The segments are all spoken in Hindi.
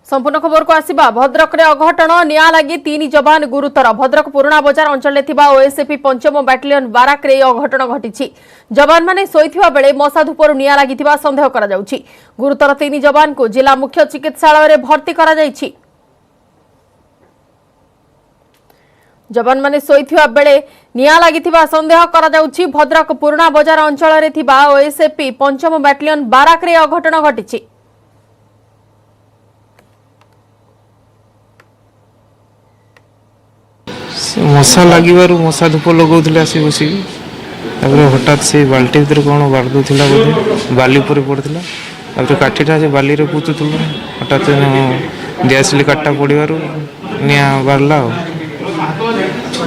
संपूर्ण खबर को आसिबा भद्रक रे अघटन निया लगी 3 जवान गुरुतर भद्रक पुराना बजार अंचल ओएसएपी पंचम बाटालियन बाराक रे अघटन घटी जवान माने सोईथिबा बेले मशा धूपर निया लागिथिबा संदेह करा जाउछि। गुरुतर 3 जवान को जिला मुख्य चिकित्सालय रे भर्ती करा जाइछि। जवान माने सोईथिबा बेले निया लागिथिबा संदेह करा जाउछि। भद्रक पुराना बजार अंचल रे थिबा ओएसएपी पंचम बाटालियन बाराक रे अघटन घटी मशा लगे मशा धूप लगौले आसी बस हठात से बाल्टी भर कौन बारदूला बोधे बाली पड़ता काठीटा से बाली पुचुल हठात दियासिली काटा पड़ार निआ बाहरला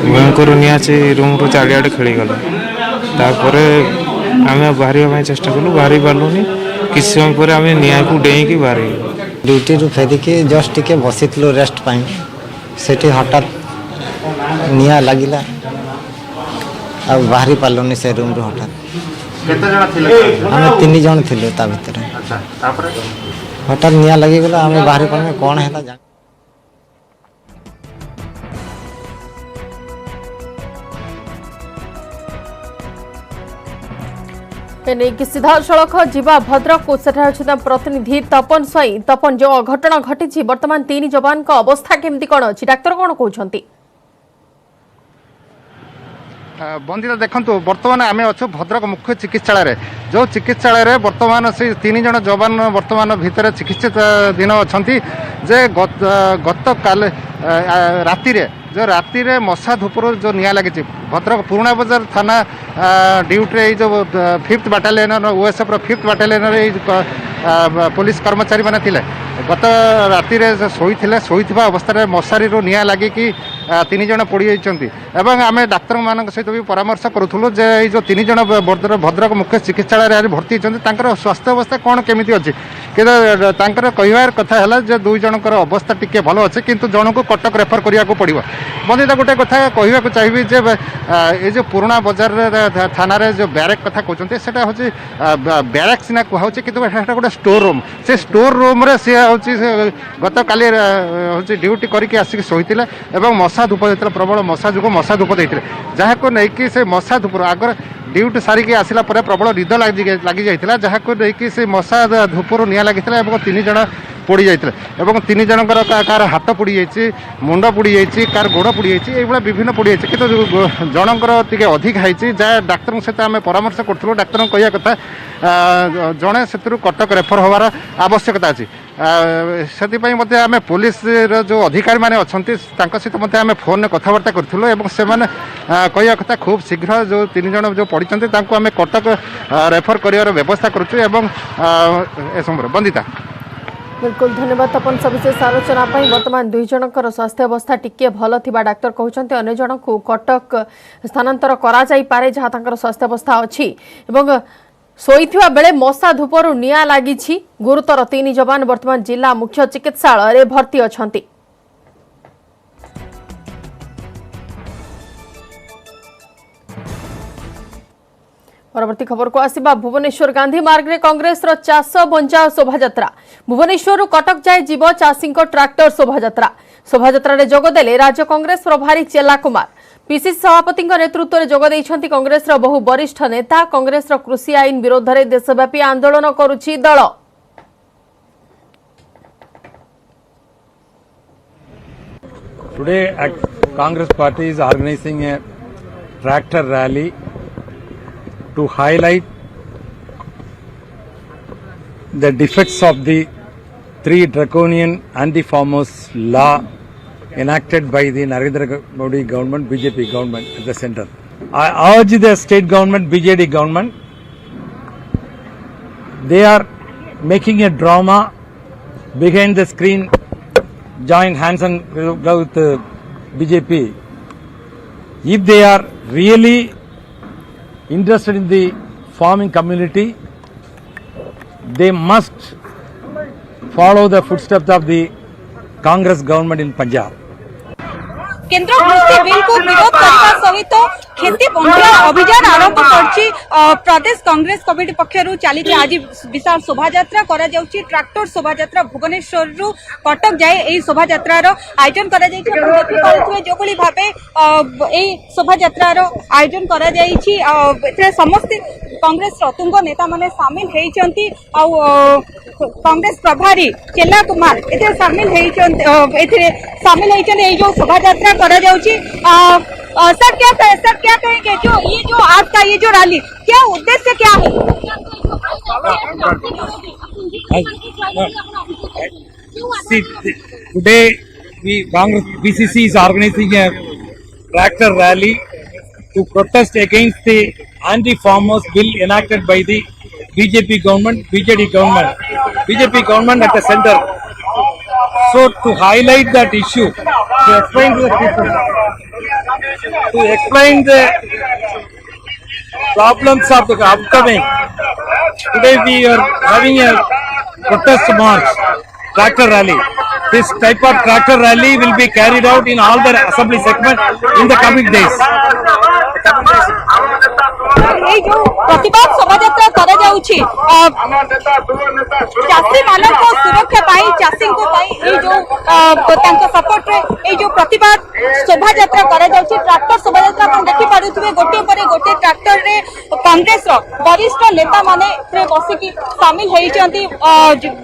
भयंकर निआ से रूम रू चारिआडे खेलीगला आम बाहर चेष्टा कलु बाहरी पार्लुनि कि समय पर आम निआ को डेईकी बाहर ड्यूटी रू फेरिकी जस्ट टिके बसी रेस्ट से हठात निया लगिला आ बाहरी पार्लुनि से रूम रू हठात 3 जन थिलु ता भितर हठात निया लगिगला आम बाहरी पार्लुनि कौन है कि सीधा सड़क जीवा भद्रक को प्रतिनिधि तपन स्वाई तपन जो अघटन घटी वर्तमान 3 जवान का अवस्था केमती कौन अच्छी डाक्तर कौन कहते बंदिता देखु बर्तमान आम अच्छु भद्रक मुख्य चिकित्सालय जो चिकित्सालय बर्तमान से 3 जन जवान बर्तमान भितर चिकित्सित दिन अच्छा जे गत काल राति जो राति रे मशा धूपर जो निया लगी भद्रक पुराना बजार थाना ड्यूटी जो 5th battalion OSF 5th battalion police कर्मचारी मैंने थिले गत राति शोईथिबा अवस्था मशारी निया लगे कि 3 जन पड़ जाइछन्ति एवं आम डाक्तर मान सहित भी परामर्श करूँ जे जो 3 जन भद्रक मुख्य चिकित्सालय भर्ती होती स्वास्थ्य अवस्था कौन केमी अच्छी कि कहबार कथा है जे 2 जनकर अवस्था टिके भल अच्छे किंतु जन को कटक रेफर करने को पड़ो बंदिता गोटे कथा कहवाक चाहिए जे ये जो पुराना बजार थाना जो ब्यारेक कथा कहते हैं हूँ ब्यारेक सीना कहूँ कि गोटे स्टोर रूम से स्टोर रूम रे सी हूँ गत काली हूँ ड्यूटी करके आसिक शोईला और मशा धूप देता प्रबल मशा जो मशा धूप देते जहाँ को लेकिन से मशा धूप आगर ड्यूटी सारिकी आसला प्रबल निद लगी जाता जहाँ को लेकिन से मशा धूपर निया लगी 3 जन पड़ जाते 3 जनकर कार हाथ पड़ जाइए मुंड पड़ जाइए कार गोड़ पड़ जाइए ये विभिन्न पड़ जाइए कि जनकर टी अधिक है जहाँ डाक्तर सहित आम परामर्श करूँ डाक्तर कहवा कथा जड़े से कटक रेफर होवार आवश्यकता अच्छी से आम पुलिस जो अधिकारी मैंने अच्छा सहित आम फोन कथबार्ता करूँ से कहवा कथा खूब शीघ्र जो 3 जन जो पढ़ी आम कटक रेफर कर व्यवस्था करुँ समय बंदिता बिल्कुल धन्यवाद तपन सविशेष आलोचना वर्तमान 2 जनकर स्वास्थ्य अवस्था टिके भल थिबा डाक्तर कहउछन्ते अन्य जन को कटक स्थानांतर करा जाई पारे जहाँ तांकर स्वास्थ्य अवस्था अछि एवं सोईथिबा बेले मशा धूपर निया लागिछि। गुरुतर 3 जवान वर्तमान जिला मुख्य चिकित्सालय रे भर्ती अछन्ति। परवर्ती खबर को आसिबा भुवनेश्वर गांधी मार्ग रे कांग्रेस रो चाष बंचा शोभायात्रा भुवनेश्वर कटक जाए जीव चाषी ट्राक्टर शोभायात्रा रे जोगदेले राज्य कांग्रेस प्रभारी चेला कुमार पीसीसी सभापति नेतृत्व में जोग देइछन्ति कांग्रेस रो बहु वरिष्ठ नेता। कांग्रेस रो कृषि आईन विरोध में देशव्यापी आंदोलन करुछि दल। Today, Congress Party is organizing a tractor rally to highlight the defects of the 3 draconian anti-farmers law enacted by the Narendra Modi government, BJP government at the center. I urge the state government, BJD government, they are making a drama behind the screen, join hands and with BJP. If they are really interested in the farming community, they must follow the footsteps of the Congress government in Punjab. केंद्र कृषि बिल को विरोध करने सहित खेती बंधुआ अभियान आरंभ करछि प्रदेश कांग्रेस कमिटी पक्षरु चली आज विशाल शोभा यात्रा करा जाउछि ट्रैक्टर शोभा यात्रा भुवनेश्वर रु कटक जाए एई शोभा यात्रार आयोजन करा जाइछि आपण देखि पारुथिबे जोगुली भाबे एई शोभा यात्रार आयोजन करा जाइछि एथे समस्त कांग्रेस तुंग नेता माने शामिल हेइचंती कांग्रेस प्रभारी चेला कुमार एथे शामिल हेइचंती एई जो शोभा यात्रा करा जाउछि सर क्या कहेंगे जो ये जो आपका ये जो रैली क्या उद्देश्य क्या है? See, today Congress BCC is organizing a tractor rally to protest against the anti-farmers bill enacted by the BJP government at the center. So to highlight that issue, to explain to the people, to explain the problems of the upcoming, today we are having a protest march, tractor rally. This type of tractor rally will be carried out in all the assembly segments in the coming days. এই যে প্রতিবাদ শোভাযাত্রা করা যাଉଛି চাষী মানক সুরক্ষা পাই চাষীଙ୍କ পাই এই যে তাଙ୍କ সপোর্ট রে এই যে প্রতিবাদ শোভাযাত্রা করা যাଉଛି ট্রাক্টর শোভাযাত্রা আপনি দেখি পারুথিবে গোটিয়ে পরে গোটিয়ে ট্রাক্টর রে কংগ্রেস বরিষ্ঠ নেতা মানে বসিকি শামিল হেইচନ୍ତି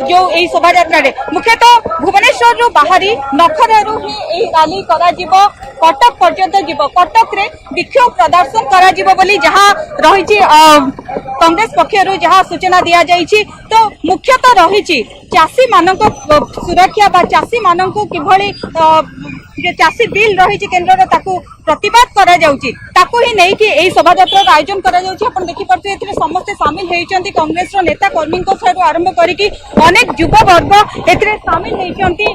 जो এই শোভাযাত্রা রে মুখ্যতঃ ভুবনেশ্বর রু বাহারি নখরা রু হি এই র্যালি করা যিব কটক পর্যন্ত যিব কটক রে বিক্ষোভ प्रदर्शन करा जिवो बोली जहां रही कांग्रेस पक्षरु जहां सूचना दिया जाइछि तो मुख्यतः रही चाषी मानक सुरक्षा बा चाषी मानक किभली जे चाषी बिल रही केंद्र ताकू प्रतिवाद करा जाउछि ताकू ही नहीं कि एई शोभायात्रा आयोजन करा जाउछि आपण देखि परथे एथिरे समस्त शामिल हेइचंती कांग्रेस रो नेता कर्मी को ठारू आरंभ करिकि अनेक युवा वर्ग एथिरे शामिल हेइचंती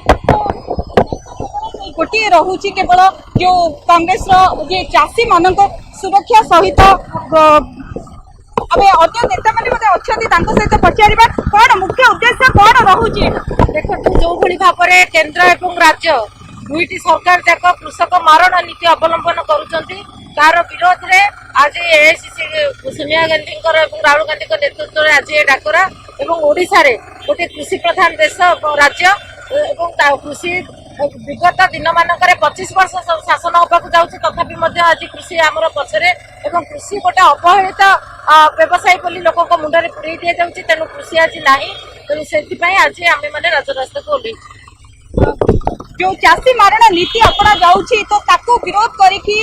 गोटे रहुछि केवल जो कांग्रेस रो जे चाषी मानक सुरक्षा सहित अबे अन्य नेता माने मते अछंती तांको सहित पचारिबा कोन मुख्य उद्देश्य कोन रहुछि देखो जो भली भाबरे केंद्र एवं राज्य दुईटी सरकार जाक कृषक मारण नीति अवलंबन करूछंती तार विरोध रे आज एआईसीसी सोनिया गांधी एवं राहुल गांधी नेतृत्व रे आज ए डाकरा एवं ओडिसा रे गोटे कृषि प्रधान देश राज्य एवं कृषि विगत दिन मानक 25 वर्ष शासन होबाक जाउछि तथापि आज कृषि आमर पछरे एवं कृषि गोटे अवहेलित व्यवसायी बोली लोक मुंडे पुरई दि जाउछि तेणु कृषि आज नाही तेणु से आज आम मैंने राजरास्ता को ओह्लैछु जो चाषी मारण नीति अपना जाउछि तो ताको विरोध करिकि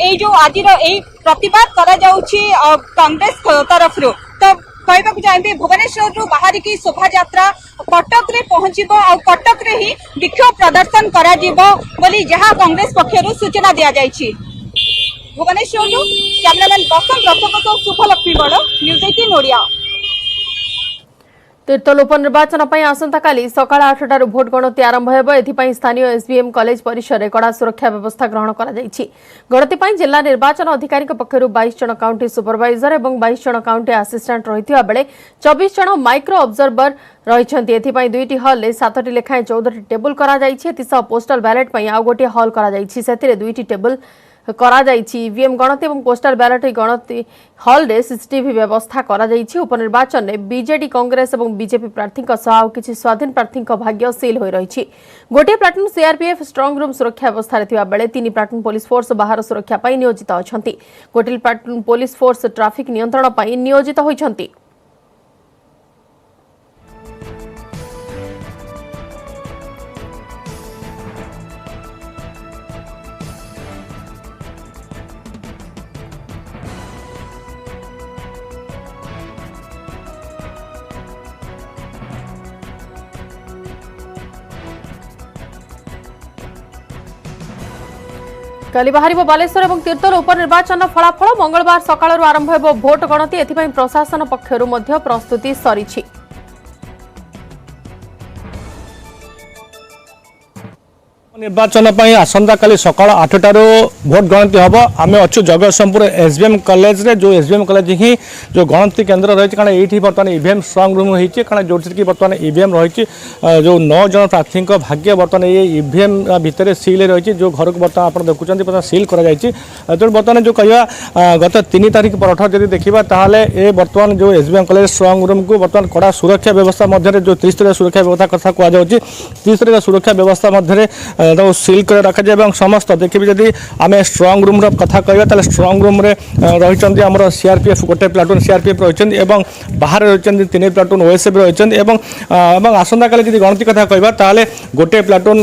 ए जो आजिर ए प्रतिवाद करा जाउछि कांग्रेस तरफ रो तो कहबाक चाहते भुवनेश्वर रु बाहर की शोभा यात्रा कटक रे पहुंचीबो आ कटक रे ही विक्षोभ प्रदर्शन करा जिवो बोली जहां कांग्रेस पक्षरु सूचना दिया जाइछि भुवनेश्वर रु कैमरामैन बसंत रथपत शुभलक्ष्मी बड़ न्यूज 18 ओडिया तीर्तोल उपनिर्वाचन आसंता काली सकाळ 8टार भोट गणति आरंभ हेब एथिपाई स्थानीय एसबीएम कॉलेज परिसर में कड़ा सुरक्षा व्यवस्था ग्रहण करा जायछि गणति जिला निर्वाचन अधिकारी पक्षरु 22 जन काउंटी सुपरवाइजर और 22 जन काउंटी असिस्टेंट रहिथिबा बेले 24 जन माइक्रो ऑब्जर्वर रहिछन्ति एथिपाई दुईटी हॉल रे 7टी लेखाए 14टी टेबल करा जायछि एथिसह पोस्टल बैलेट पई आ गोटे हॉल करा जायछि सेतिरे दुईटी टेबल करा जायछि ईवीएम गणति और पोस्टल बैलेट गणति हॉल रे सीसीटीवी व्यवस्था करा जायछि उपनिर्वाचन में बीजेडी कांग्रेस और बीजेपी प्रार्थी सह किछि स्वाधीन प्रार्थी भाग्य सील होई रहिछि गोटे प्लाटून सीआरपीएफ स्ट्रांग रूम सुरक्षा व्यवस्था थिबा बेले 3 प्लाटून पुलिस फोर्स बाहर सुरक्षा पई नियोजित अछंती गोटे प्लाटून पुलिस फोर्स ट्रैफिक नियंत्रण पई नियोजित होइछंती काली बाहर बालेश्वर और तीर्तोल उपनिर्वाचन फलाफल मंगलवार सकाळ आरंभ हो भोट गणति एथिपाई प्रशासन पक्षरु मध्य प्रस्तुति सरीछि निर्वाचन आसंता काली सकाल 8टार भोट गणति हम आम अच्छु जगतसिंहपुर एसबीएम कॉलेज रे जो एसबीएम कॉलेज ही जो गणति केन्द्र रही कारण ये बर्तमान ईवीएम स्ट्रंग रूम होती कारण जो कि बर्तमान ईवीएम रही जो 9 जन प्रार्थी भाग्य बर्तमान ये ईवीएम भितर सील रही जो घर को बर्तमान आप देखुं बर्तमान सील कर बर्तमान जो कह गत 3 तारिख पर जब देखा ताहले ये बर्तमान जो एसबीएम कॉलेज स्ट्रंग रूम को बर्तमान कड़ा सुरक्षा व्यवस्था मध्य जो त्रिस्तरीय सुरक्षा व्यवस्था कथा कहुच्छी त्रिस्तरीय सुरक्षा व्यवस्था मध्य सील कर रखा जाए समस्त देखिए जदि आम स्ट्रंग रूम कथा कहवा स्ट्रंग रूम रही आमर सीआरपीएफ गोटे प्लाटून सीआरपीएफ रही बाहर रही 3 प्लाटून ओएसएफ रही आसंता काली जब गणति कथा कहवा ताले गोटे प्लाटून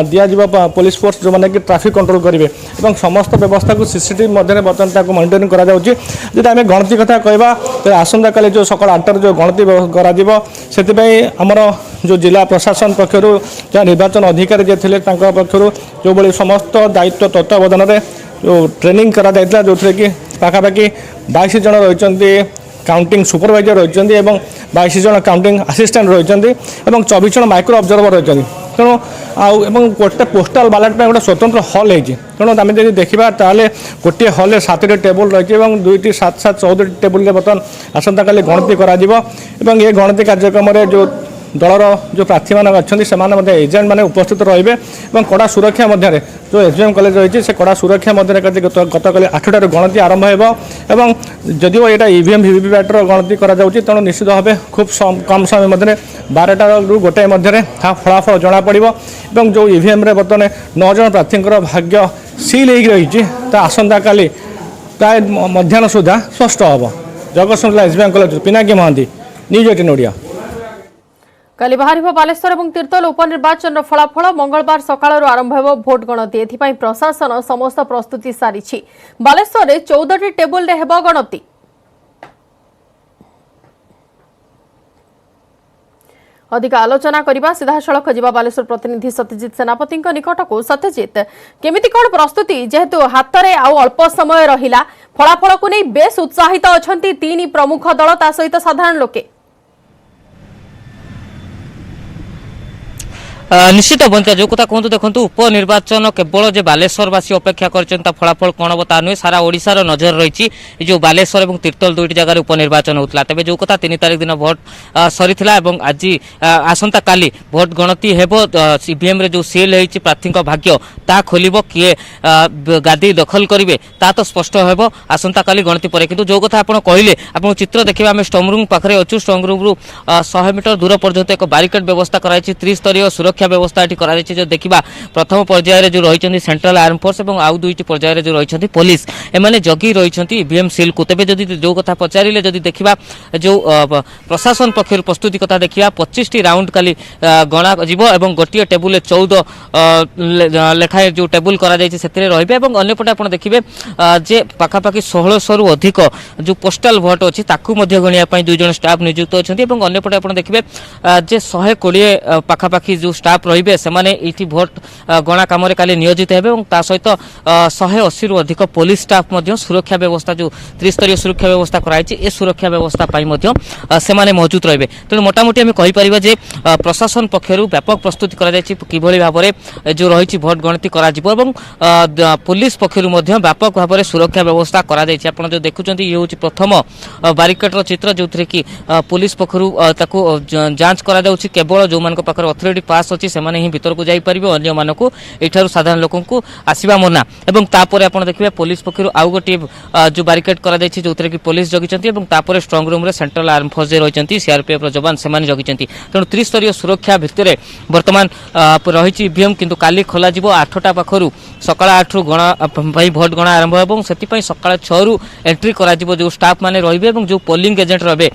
दिज्व पुलिस फोर्स जो मैंने कि ट्राफिक कंट्रोल करेंगे और समस्त व्यवस्था को सीसीटीवी मध्य बर्तमान मॉनिटरिंग करा जब आम गणति कथा कहवा तो आसंता काली जो सकाल 8टार जो गणति कर आमर जो जिला प्रशासन पक्षर जहाँ निर्वाचन अधिकारी जे थे पक्षर जो बड़ी समस्त दायित्व तत्वावधान में जो ट्रेनिंग करा जो कि पाखापाखि 22 जन रही काउंटिंग सुपरवाइजर रही 22 जन काउंटिंग असिस्टेंट रही 24 जन माइक्रो ऑब्जर्वर रही तेणु गोटे पोस्टाल बैलेट गोटे स्वतंत्र हल होती तेणु आम जब देखा ताले गोटे हल में 7टी टेबुल रही 2टी 7 7 14 टेबुल बर्तमान आसंता काली गणति कर ये गणति कार्यक्रम जो दलर जो प्रार्थी मैंने अच्छा एजेंट मैंने उपस्थित रे और कड़ा सुरक्षा मध्य जो एसबीएम कॉलेज रही है कड़ा सुरक्षा मध्य गतकाली 8टार गणति आरंभ हो जदिव यहाँ ईवीएम वीवीपैटर गणति तेणु निश्चित भाव खूब कम समय मध्य 12टार गोटे मध्य फलाफल जमापड़ और जो ईवीएम बर्तमान 9 जन प्रार्थी भाग्य सील हो रही आसंता काली प्राय मध्याह्न सुधा स्पष्ट हम Jagatsinghpur SBM college Pinaki Mahanty news 18 Odia. काली बाहर बालेश्वर और तीर्तोल उपनिर्वाचन फलाफल मंगलवार सकाळ आरंभ हो भोट गणति एथिपाई प्रशासन समस्त प्रस्तुति सारी बालेश्वर में 14टी टेबुल रे हेबो गणति। अधिक आलोचना करबा सीधा सड़क जीवा बालेश्वर प्रतिनिधि सत्यजित सेनापति निकट को। सत्यजित केमिति कोन प्रस्तुति जेहेतु हाथ में आउ अल्प समय रहिला फलाफल को नहीं बेस उत्साहित अछंती 3 प्रमुख दल ता सहित साधारण लोके। निश्चित बंचा जो कथा कहतु देखो उपनिर्वाचन केवल जो बालेश्वरवासी अपेक्षा कर फलाफल कौन हम ता नुहे सारा ओडिशार नजर रही जो बालेश्वर और तीर्तोल 2टी जगह उपनिर्वाचन होता तेज जो कथा 3 तारिख दिन भोट सरी आज आसंता काली भोट गणति हेबो ईवीएम रे जो सील होती प्रार्थी भाग्य ता खोल किए गादी दखल करेंगे ता तो स्पष्ट हेबो आसंता काली गणति पर किंतु जो कथा आपन कहले आपन चित्र देखिए आम स्ट्रंग रूम पाखे अच्छु स्ट्रंग रूम रु 100 मीटर दूर पर्यंत एक बारिकेड व्यवस्था कराई त्रिस्तरीय सुरक्षा व्यवस्था ये जो देखा प्रथम पर्यायर जो रही सेंट्रल आर्म फोर्स और आउ 2टी पर्यायर जो रही पुलिस एमाने जगी रही ईवीएम सील को। तेज जदि जो कथा पचारे जदि देखा जो प्रशासन पक्षर प्रस्तुति कथा देखा 25टी राउंड काली गणा जीव और गोटे टेबुल 14 लेखाएं जो टेबुल रही अंपटे आप देखिए जे पाखापाखि 1600 रु अधिक जो पोस्टाल भोट अच्छी गणिया 2 जन स्टाफ नियुक्त अच्छा अंपटे आप देखिए जे 120 पाखापाखि जो स्टाफ रही से भोट गणा कम काली नियोजित हे सहित 180 रु अधिक पुलिस स्टाफ सुरक्षा व्यवस्था जो त्रिस्तरीय सुरक्षा व्यवस्था कराई सुरक्षा व्यवस्था से मौजूद रहे तेणु मोटामोटी आम कहीपर जे प्रशासन पक्षर व्यापक प्रस्तुति किभली भाव में जो रही भोट गणति पुलिस पक्षर व्यापक भाव में सुरक्षा व्यवस्था कर जो देखुं ये हूँ प्रथम बारिकेड्र चित्र जो थे कि पुलिस पक्षर जांच केवल जो मान अथॉरिटी पास अच्छी से ही भीतर को जापर अन्य मानक यू साधारण लोक आसवा मना और तापर आप देखिए पुलिस पक्षर आउ गोटे जो बारिकेड कर जो कि पुलिस जगी स्ट्रंग रूम सेंट्रल आर्म फोर्स रही सीआरपीएफ जवान से जगी तेणु त्रिस्तरीय सुरक्षा भितर बर्तमान रही ईवीएम किंतु काली खोल 8टा पाखर सकाल 8 रु गणा भोट गणा आरंभ हो सकाल 6 रु एंट्री करा जो स्टाफ माने रहिबे जो पोलिंग एजेंट रहे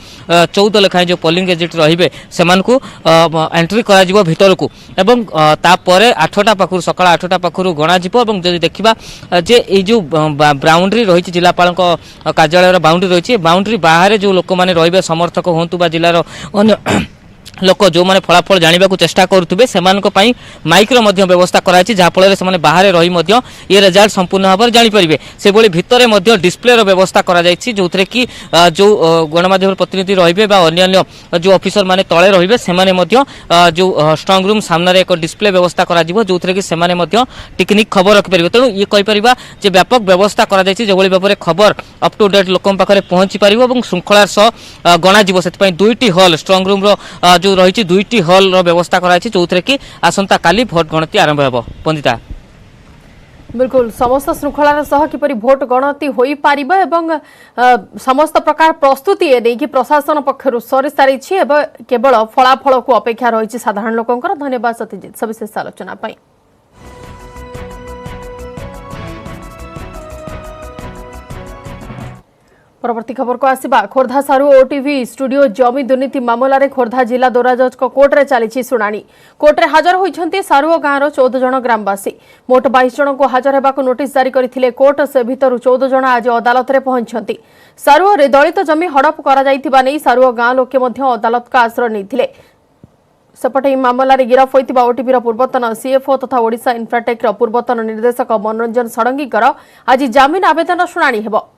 14 लेखाएं जो पोलिंग एजेंट रहिबे सेमानकु एंट्री करा भीतर को एवं तापर 8टा पाखर सकाल 8टा पाखर गणा जब देखा जे जो बाउंड्री रही जिलापाल कार्यालय बाउंड्री रही बाउंड्री बाहर जो लोक मैंने रही समर्थक हूँ जिलार लोक जो मैंने फलाफल जाना चेष्टा करुवे से माइक्र व्यवस्था कराई जहाँफल से बाहर रही ये रिजल्ट संपूर्ण भाव में जानीपर से भितर डिस्प्ले व्यवस्था करा जो थे कि जो गणमाध्यम प्रतिनिधि रे अन्य जो ऑफिसर माने तले रे से जो स्ट्रंग रूम सामने एक डिस्प्ले व्यवस्था करा जो थे कि टिकनिक खबर रखिपर तेणु ये कहीपर व्यापक व्यवस्था करा जो भाव में खबर अप टू डेट लोक पाखे पहुंची पार और श्रृंखलार सह गणा से दुईटी हल स्ट्रंग रूम जो रही दुईटी हल व्यवस्था कराई जो थे कि आसंता काली भोट गणति आरंभ हो बंदिता बिल्कुल समस्त श्रृंखलार सह किपरि भोट गणति होई पारिबो एवं समस्त प्रकार प्रस्तुति ए कि प्रशासन पक्षरु सरी सारी केवल फलाफल को अपेक्षा रही साधारण लोकंकर। धन्यवाद सत्यजित सविशेष आलोचना पाई। परवर्ती खबर को आसिबा खोर्धा सारू ओटीवी स्टूडियो जमी दुर्नीति मामलें खोर्धा जिला दौरा जज कोर्ट में चली शुणाणी। कोर्टे हाजर होती सारू गाँव 14 जन ग्रामवासी मोट 22 जन को हाजर होगा नोटिस जारी करथिले कोर्ट। से भितर 14 जन आज अदालत में पहुंचती। सारूरे दलित जमी हड़प कर सारू गाँ लोके अदालत का आश्रय नहीं। सेपटे मामलें गिरफ होता ओटीवी पूर्वतन सीएफओ तथा ओडिशा इन्फ्राटेक पूर्वतन निर्देशक मनोरंजन षडंगीकर आज जमीन आवेदन शुणाणी हेबो।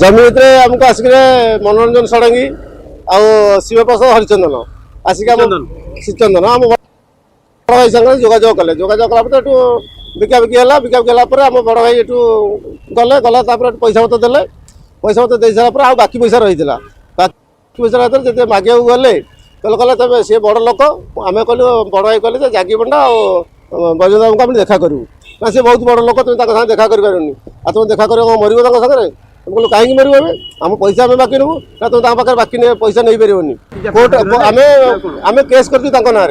जमी आमको आसिक मनोरंजन षडंगी शिवप्रसाद हरिचंदन आसिक श्रीचंदन आम बड़ भाई संगे जोगाजोग कले कलापर बिकाबिकी है बिकाबिकी आम बड़ भाई एटू गले गला पैसा मत देले पैसा मत दे सारा बाकी पैसा रही बाकी पैसा रही जो मागे गले कहले तब सी बड़ लोक आम कहलु बड़ भाई कहले जागी पंडा और बजरंग बाबू को देखा करूँ ना सी बहुत बड़ लोक तुम देखा करें आ तुम देखा कर मरब सागर बोलो कहीं मरु आम पैसा आम बाकी नबू ना तुम पाखे बाकी पैसा नहीं पार कोर्ट आम केस कर ना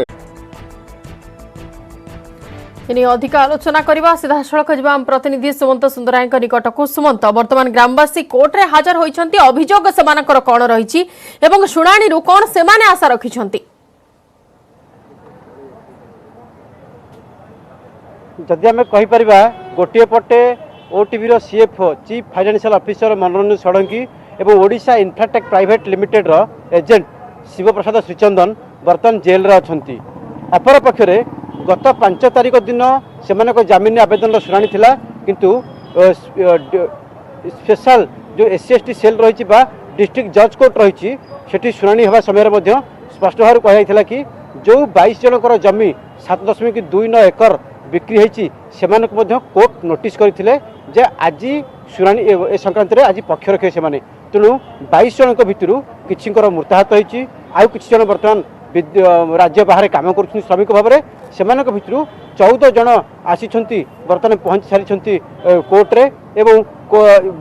अधिक आलोचना करवा सीधा सड़क जब प्रतिनिधि सुमंत सुंदराय निकट को। सुमंत वर्तमान ग्रामवासी कोर्ट रे हाजर होइछंती अभियोग सेमानकर कोन रहिछि एवं शुणाणी रु कोन सेमाने आशा रखिछंती। जदि आम कहीपर गोटे पटे OTV CFO chief financial officer Manoranjan Sadangi और Odisha infratech private limited agent Shivaprasad Srichandan बर्तमान जेल रे अछंती। अपर पक्षरे गत 5 तारिख दिन से जमीन आवेदन शुणाणी थिला किंतु स्पेशल जो एससी सेल रही डिस्ट्रिक्ट जज कोर्ट रही सेठी शुणाणी होगा समय स्पष्ट भाव कहुला कि जो 22 जनकर जमी 7.29 एकर बिक्री होती से कोर्ट नोटिस करते जे आज शुणाणी ए संक्रांत में आज पक्ष रखे से तेणु 22 जन भितर किसी मृताहत होती आउ कि जन बर्तमान राज्य बाहर कम कर श्रमिक भाव में से भितर 14 जन आसी बर्तमान पहुँची सारी कोर्ट रे एवं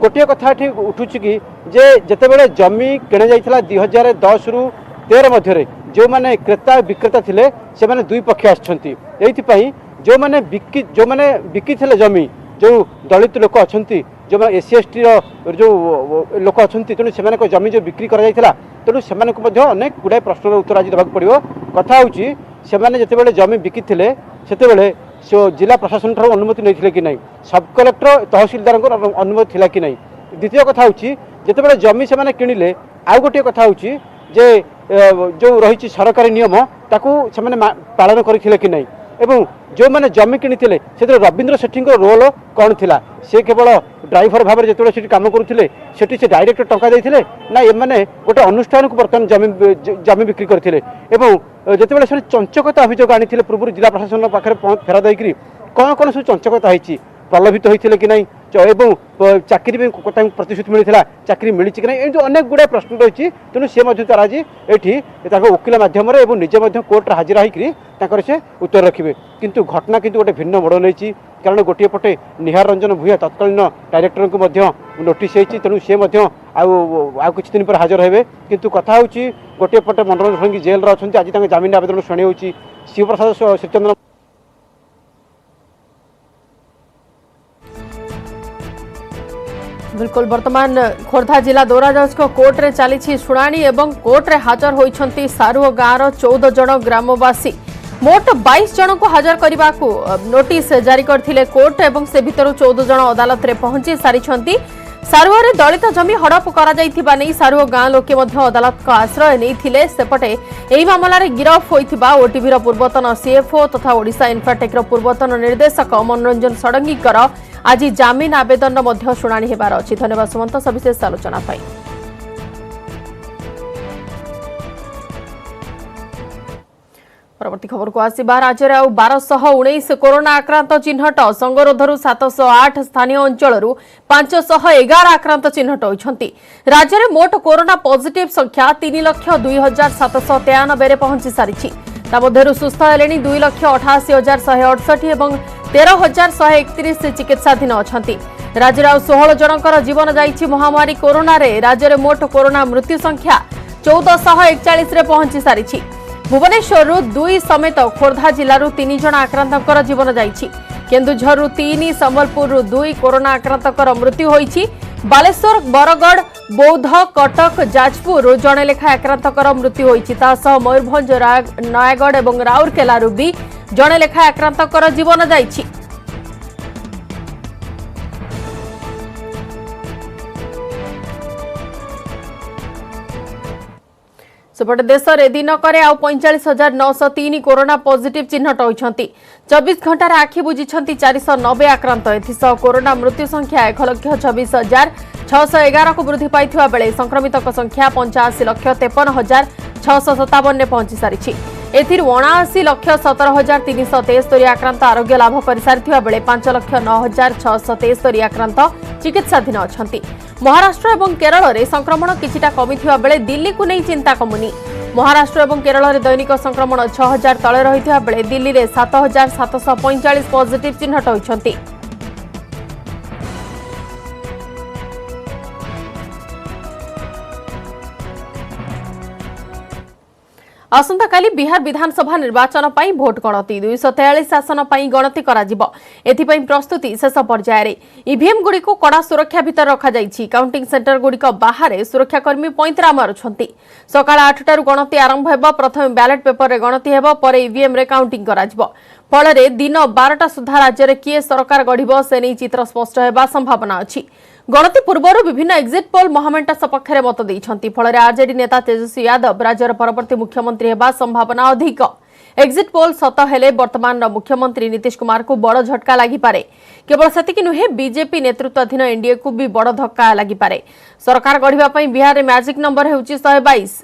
गोटे कथा उठू कि जितेबाला जमी किणा जाइथिला 2010 रु 13 मध्य जो मैंने क्रेता विक्रेता थे से दुई पक्ष आसछंती जो मैंने बिकी थे जमी जो दलित लोक अच्छा जो एससी एसटी जो लोक अच्छा तेणु से जमी जो बिक्री कर तेणु से अनेक गुड़ाए प्रश्न उत्तर आज देवाक पड़ो। कथा होची से जितेबाला जमी बिकी थे से जिला प्रशासन ठार अनुमति नहीं कि नहीं सब कलेक्टर तहसिलदार अनुमति थिला कि नहीं। द्वितीय कथा होची जितेबाला जमी से किणिले आउ गोटे कथा होची जे जो रही सरकारी नियम ताकू से पालन करथिले कि नहीं एवं जो मैंने जमी किनी से रवींद्र सेठी रोल कौन थिला से केवल ड्राइवर भाव में जो कम करुले से डायरेक्ट टंका देते ना ये गोटे अनुष्ठान को बर्तमान जमी बिक्री करते जितेबाला से चंचकता अभियोग आनी पूर्व जिला प्रशासन पाखे फेरा देकर कौन कौन सब चंचकता होती प्रलोभित होते कि नहीं एवं चाकरी प्रतिश्रुति मिलता चाकरी मिली कि नहीं जो अनेक गुड़ाए प्रश्न रही तेणु सी आज ये वकिल मध्यम निजे कोर्ट हाजिर होकर से उत्तर रखिए किंतु घटना किंतु गोटे भिन्न मोड़ नहीं कारण गोटे पटे निहार रंजन भूया तत्कालीन डायरेक्टर को नोटिस होती तेणु सी आउ किछि दिन पर हाजिर हे किंतु कथा होची गोटे पटे मनोरंजन षडंगी जेल रे अछंती आज जमीन आवेदन शुणी होची शिवप्रसाद श्रीचंद्र। बिल्कुल वर्तमान खोर्धा जिला दौरा जज को कोर्ट रे चली शुणाणी एवं कोर्ट रे हाजर होइछंती सारू गाँव 14 जन ग्रामवासी मोट 22 जन को हाजर करने को नोटिस जारी करथिले कोर्ट एवं से भितर 14 जन अदालत रे पहुंची सारिछंती। सारुआरे दलित जमी हड़प करा जाइथिबा नै सारुआ गां लोके मध्य अदालत का आश्रय नैथिले। सेपटे एही मामला रे गिरफ होइथिबा ओटीवी रो पूर्वतन सीएफओ तथा ओडिशा इन्फ्राटेक रो पूर्वतन निर्देशक मनोरंजन षडंगीकर आज जामिन आवेदन मध्य शुणाणी हेबार अछि। धन्यवाद सुमंत सविशेष आलोचना पाई। परवर्ती खबर को आसिबा राज्य में 1219 कोरोना आक्रांत चिन्हट संगरोधर 708 स्थानीय अंचल 511 आक्रांत चिन्हट होती। राज्य में मोट कोरोना पॉजिटिव संख्या 3,02,793 पहुंची सारी। मध्य सुस्थ है 2,88,168 और 13,131 चिकित्साधीन अच्छा। राज्य में 16 जनकर जीवन जाइछि महामारी कोरोना रे। राज्य में मोट कोरोना मृत्यु संख्या 1441 पहुंची सारी। भुवनेश्वर 2 समेत खोर्धा जिलूर 3 जन आक्रांतर जीवन जाइछि। केन्दुझर 3, संबलपुर 2 कोरोना आक्रांतर मृत्यु होइछि। बालेश्वर, बरगढ़, बौद्ध, कटक, जाजपुर जड़े लेखा आक्रांतर मृत्यु होइछि। तासह मयूरभंज, नयागढ़ और राउरकेलारू भी जड़े लेखा आक्रांतर जीवन जाइछि। सेपटे देश में दिनक 45,903 कोरोना पॉजिटिव चिन्हट होती। 24 घंटार आखि बुझी 490 आक्रांत। एसह कोरोना मृत्यु संख्या 1,24,611 को वृद्धि पाई बेले संक्रमित संख्या 85,53,657 पहुंची सारी। एथिर 79,17,373 आक्रांत आरोग्य लाभ कर सारी बेले 5,09,673 आक्रांत चिकित्साधीन अच्छा। महाराष्ट्र और केरल में संक्रमण किछिटा कमी बेले दिल्ली को नहीं चिंता कमुनी। महाराष्ट्र और केरल में दैनिक संक्रमण 6,000 तले रही बेले दिल्ली में 7,745 पॉजिटिव चिन्हट होती। आसंता काली बिहार विधानसभा निर्वाचन पाई भोट गणति 243 आसन पाई गणति करा जिवो। एथिपाई प्रस्तुति शेष पर्यायर। ईवीएम गुड़ी को कड़ा सुरक्षा भितर रखा जाइछि। काउंटिंग सेंटर गुड़ी बाहर सुरक्षाकर्मी पैंतरा मारुछंती। सकाळ 8टारु गणति आरंभ हेबो। प्रथम बैलेट पेपर रे गणति हेबो, परे ईवीएम रे काउंटिंग करा जिवो। फलरे दिन 12टा सुधा राज्य रे किए सरकार गढ़िबो से नै चित्र स्पष्ट हेबा संभावना अछि। गणति पूर्व विभिन्न एक्जिट पोल महामेंट सपक्ष में मत देइछंती। फलरे आरजेडी नेता तेजस्वी यादव राज्यर परवर्ती मुख्यमंत्री हेबा संभावना अधिक। एक्जिट पोल सत हेले वर्तमान मुख्यमंत्री नीतीश कुमार को बड़ झटका लागि पारे। केवल सेतिकी नुहे बीजेपी नेतृत्वाधीन एनडीए को भी बड़ धक्का लागि पारे। सरकार गढ़िबा पई बिहार रे मैजिक नंबर हेउची 122।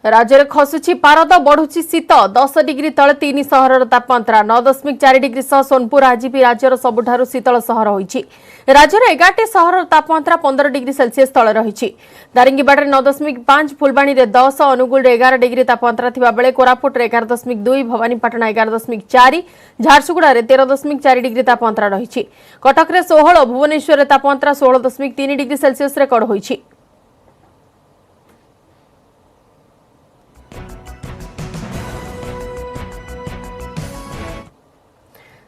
राज्य में खसुची पारद, बढ़ुची शीत। 10 डिग्री तले 3 सहर तापमात्रा 9.4 डिग्री सह सोनपुर आज भी राज्यर सबुठारु शीतल सहर होइछि। राज्यर 11 सहर तापमात्रा 15 डिग्री सेल्सियस तले रहिछि। दारिंगीबाड़ 9.5, फुलबाणी 10, अनुगुल 11 डिग्री तापमात्रा थिबा बेले कोरापुट 11.2, भवानीपाटना 11.4, झारसुगुड़ा 13.4 डिग्री तापमात्रा रहिछि। कटक 16, भुवनेश्वर तापमात्रा 16.3 डिग्री सेल्सियस रेकर्ड होइछि।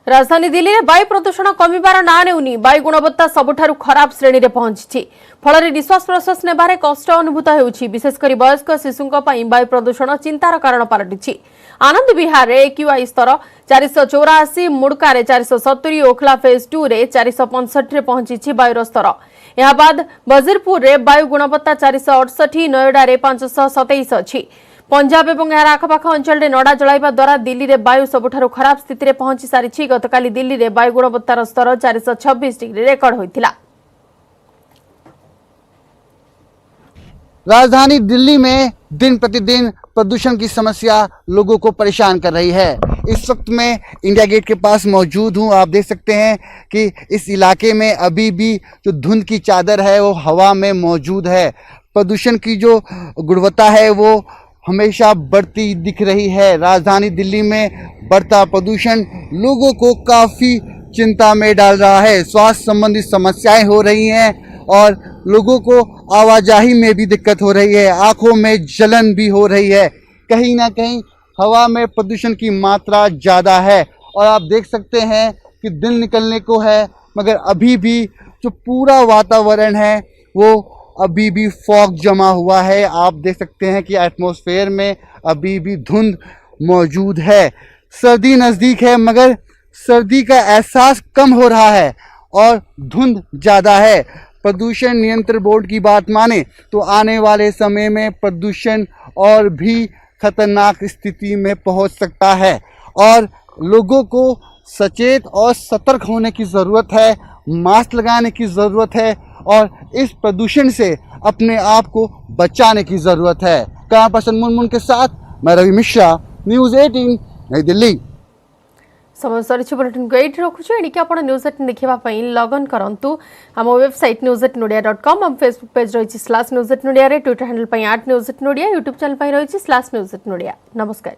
राजधानी दिल्ली में वायु प्रदूषण कमिबार ना नेउनी। वायु गुणवत्ता सबुठारु खराब श्रेणी में पहुंची। फल निश्वास प्रश्वास नेबारे कष्ट अनुभूत होउछि। विशेषकर वयस्क शिशुंक पई वायु प्रदूषण चिंतार कारण पलटिछि। आनंद विहार रे एक्यूआई स्तर 484, मुड़का रे 470, ओखला फेज 2 रे 465 रे पहुंची वायुर स्तर। यह बाद वजीरपुर रे वायु गुणवत्ता 468, नोएडा रे 527 अछि। पंजाब और यार आखपाख अंचल में नड़ा जलाइबा द्वारा दिल्ली रे वायु सबुठारु खराब स्थिति रे पहुंची सारी। गतकाली दिल्ली रे वायु गुणवत्तार स्तर 426 डिग्री रेकर्ड होइथिला। राजधानी दिल्ली में दिन प्रतिदिन प्रदूषण की समस्या लोगों को परेशान कर रही है। इस वक्त मैं इंडिया गेट के पास मौजूद हूं। आप देख सकते हैं कि इस इलाके में अभी भी जो धुंध की चादर है वो हवा में मौजूद है। प्रदूषण की जो गुणवत्ता है वो हमेशा बढ़ती दिख रही है। राजधानी दिल्ली में बढ़ता प्रदूषण लोगों को काफ़ी चिंता में डाल रहा है। स्वास्थ्य संबंधी समस्याएं हो रही हैं और लोगों को आवाजाही में भी दिक्कत हो रही है। आंखों में जलन भी हो रही है। कहीं ना कहीं हवा में प्रदूषण की मात्रा ज़्यादा है और आप देख सकते हैं कि दिन निकलने को है मगर अभी भी जो पूरा वातावरण है वो अभी भी फॉग जमा हुआ है। आप देख सकते हैं कि एटमॉस्फेयर में अभी भी धुंध मौजूद है। सर्दी नज़दीक है मगर सर्दी का एहसास कम हो रहा है और धुंध ज़्यादा है। प्रदूषण नियंत्रण बोर्ड की बात माने तो आने वाले समय में प्रदूषण और भी खतरनाक स्थिति में पहुंच सकता है और लोगों को सचेत और सतर्क होने की ज़रूरत है, मास्क लगाने की ज़रूरत है और इस प्रदूषण से अपने आप को बचाने की ज़रूरत है। कैमरा पर्सन मुनमुन के साथ मैं रवि मिश्रा, न्यूज़ 18 नई दिल्ली। समय सरी बुलेटिन को एट रखुछु एणिके आपण न्यूज़ 18 देखिबा पई लॉग इन करंतु हम वेबसाइट newsatinodia.com हम फेसबुक पेज रहिछि /newsatinodia रे ट्विटर हैंडल पई @newsatinodia यूट्यूब चैनल पई रहिछि /newsatinodia। नमस्कार।